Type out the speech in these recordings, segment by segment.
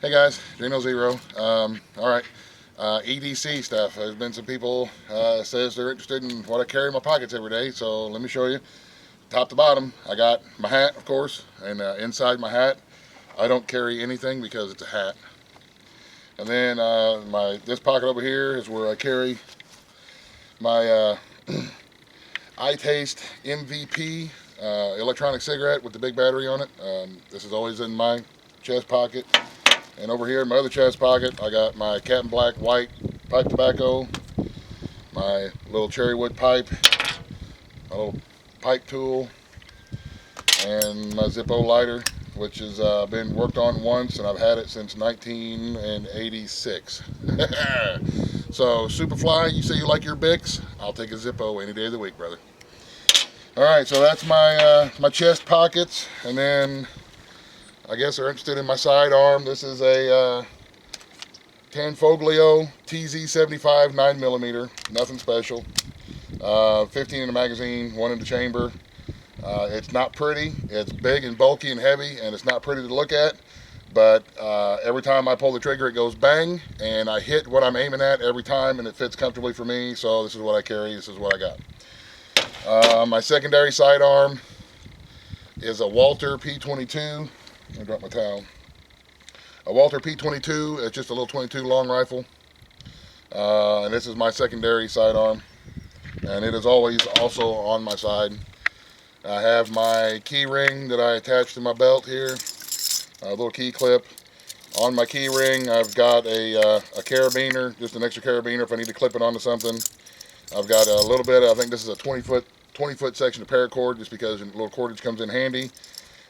Hey guys, Drano Zero. Alright, EDC stuff. There's been some people says they're interested in what I carry in my pockets every day, so let me show you. Top to bottom, I got my hat, of course, and inside my hat, I don't carry anything because it's a hat. And then this pocket over here is where I carry my iTaste MVP electronic cigarette with the big battery on it. This is always in my chest pocket. And over here in my other chest pocket, I got my Captain Black white pipe tobacco, my little cherry wood pipe, my little pipe tool, and my Zippo lighter, which has been worked on once, and I've had it since 1986. So, Superfly, you say you like your Bics? I'll take a Zippo any day of the week, brother. All right, so that's my chest pockets, and then I guess they're interested in my sidearm. This is a Tanfoglio TZ75 9mm, nothing special. 15 in the magazine, 1 in the chamber. It's not pretty. It's big and bulky and heavy, and it's not pretty to look at. But every time I pull the trigger, it goes bang, and I hit what I'm aiming at every time, and it fits comfortably for me. So this is what I carry. This is what I got. My secondary sidearm is a Walther P22. I'm gonna drop my towel. A Walther P22. It's just a little 22 long rifle, and this is my secondary sidearm, and it is always also on my side. I have my key ring that I attach to my belt here, a little key clip. On my key ring, I've got a carabiner, just an extra carabiner if I need to clip it onto something. I've got a little bit. I think this is a 20-foot section of paracord, just because a little cordage comes in handy.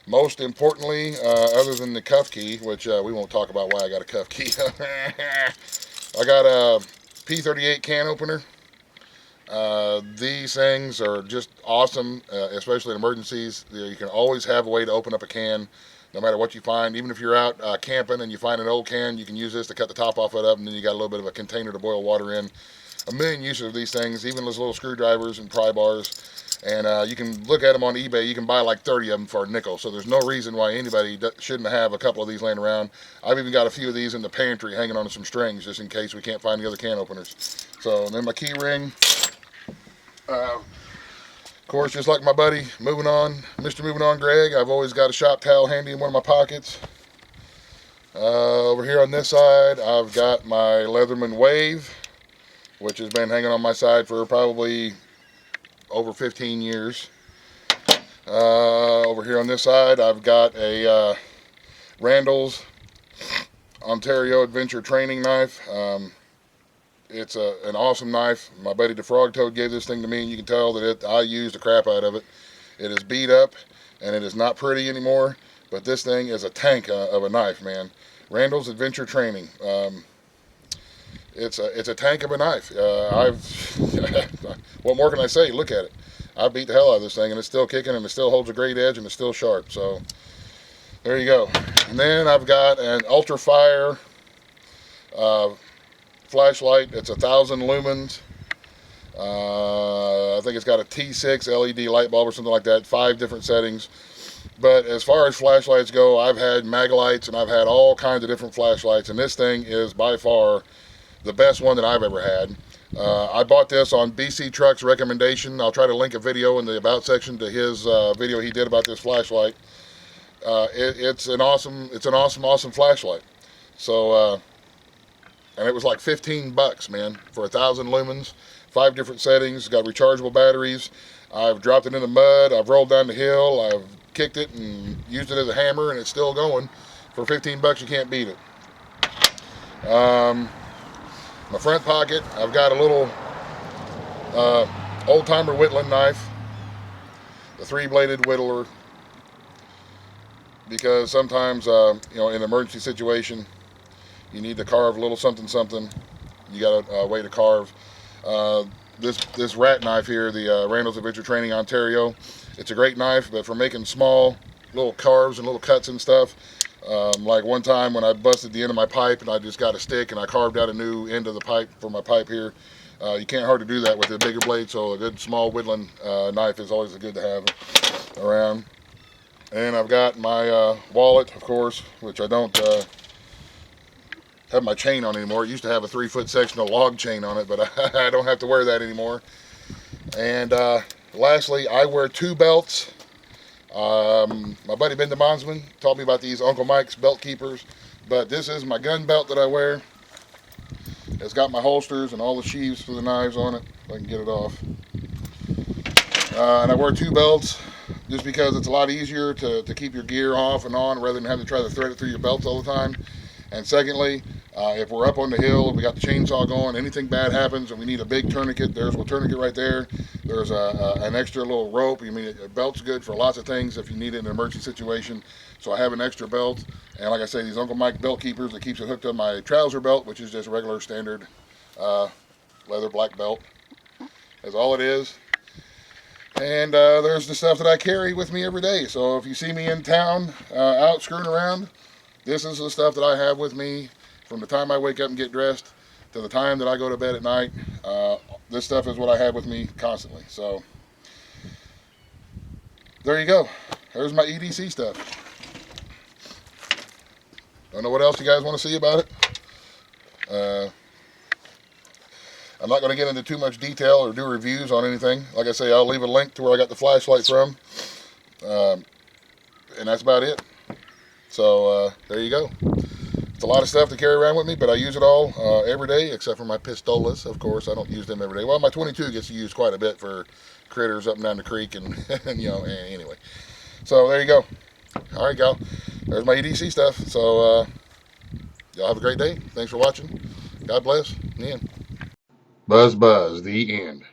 Most importantly, other than the cuff key, which we won't talk about why I got a cuff key, I got a P38 can opener. These things are just awesome, especially in emergencies. You can always have a way to open up a can, no matter what you find. Even if you're out camping and you find an old can, you can use this to cut the top off it up, and then you got a little bit of a container to boil water in. A million uses of these things, even those little screwdrivers and pry bars. And you can look at them on eBay. You can buy like 30 of them for a nickel. So there's no reason why anybody shouldn't have a couple of these laying around. I've even got a few of these in the pantry hanging on some strings, just in case we can't find the other can openers. So then my key ring. Of course, just like my buddy Mr. Moving On Greg, I've always got a shop towel handy in one of my pockets. Over here on this side, I've got my Leatherman Wave, which has been hanging on my side for probably over 15 years. Over here on this side, I've got a Randall's Ontario Adventure Training Knife. It's an awesome knife. My buddy the Frog Toad gave this thing to me, and you can tell that I used the crap out of it. It is beat up, and it is not pretty anymore, but this thing is a tank of a knife, man. Randall's Adventure Training. It's a tank of a knife. What more can I say? Look at it. I beat the hell out of this thing, and it's still kicking, and it still holds a great edge, and it's still sharp. So there you go. And then I've got an Ultra Fire flashlight. It's 1,000 lumens. I think it's got a T6 LED light bulb or something like that. 5 different settings. But as far as flashlights go, I've had Maglites, and I've had all kinds of different flashlights, and this thing is by far the best one that I've ever had. I bought this on BC Truck's recommendation. I'll try to link a video in the About section to his video he did about this flashlight. It's an awesome flashlight. So, and it was like $15, man, for 1,000 lumens, 5 different settings, got rechargeable batteries. I've dropped it in the mud, I've rolled down the hill, I've kicked it and used it as a hammer, and it's still going. For $15, you can't beat it. My front pocket, I've got a little old-timer whittling knife, the 3-bladed whittler, because sometimes, in an emergency situation, you need to carve a little something. You got a way to carve. This rat knife here, the Randall's Adventure Training Ontario, it's a great knife, but for making small little carves and little cuts and stuff, like one time when I busted the end of my pipe and I just got a stick and I carved out a new end of the pipe for my pipe here. You can't hardly do that with a bigger blade, so a good small whittling knife is always good to have around. And I've got my wallet, of course, which I don't have my chain on anymore. It used to have a 3-foot sectional log chain on it, but I don't have to wear that anymore. And lastly, I wear 2 belts. My buddy Ben DeMonsman taught me about these Uncle Mike's belt keepers, but this is my gun belt that I wear. It's got my holsters and all the sheaths for the knives on it, if I can get it off. And I wear 2 belts just because it's a lot easier to keep your gear off and on rather than have to try to thread it through your belts all the time. And secondly, if we're up on the hill, we got the chainsaw going, anything bad happens and we need a big tourniquet, there's a tourniquet right there. There's an extra little rope. A belt's good for lots of things if you need it in an emergency situation. So I have an extra belt. And like I say, these Uncle Mike belt keepers, that keeps it hooked on my trouser belt, which is just a regular standard leather black belt. That's all it is. And there's the stuff that I carry with me every day. So if you see me in town, out screwing around, this is the stuff that I have with me from the time I wake up and get dressed to the time that I go to bed at night. This stuff is what I have with me constantly. So there you go. There's my EDC stuff. Don't know what else you guys want to see about it. I'm not going to get into too much detail or do reviews on anything. Like I say, I'll leave a link to where I got the flashlight from. And that's about it. So there you go. It's a lot of stuff to carry around with me, but I use it all every day, except for my pistolas, of course. I don't use them every day. Well, my 22 gets used quite a bit for critters up and down the creek, and anyway. So there you go. All right, gal. There's my EDC stuff. So y'all have a great day. Thanks for watching. God bless. The end. Buzz, the end.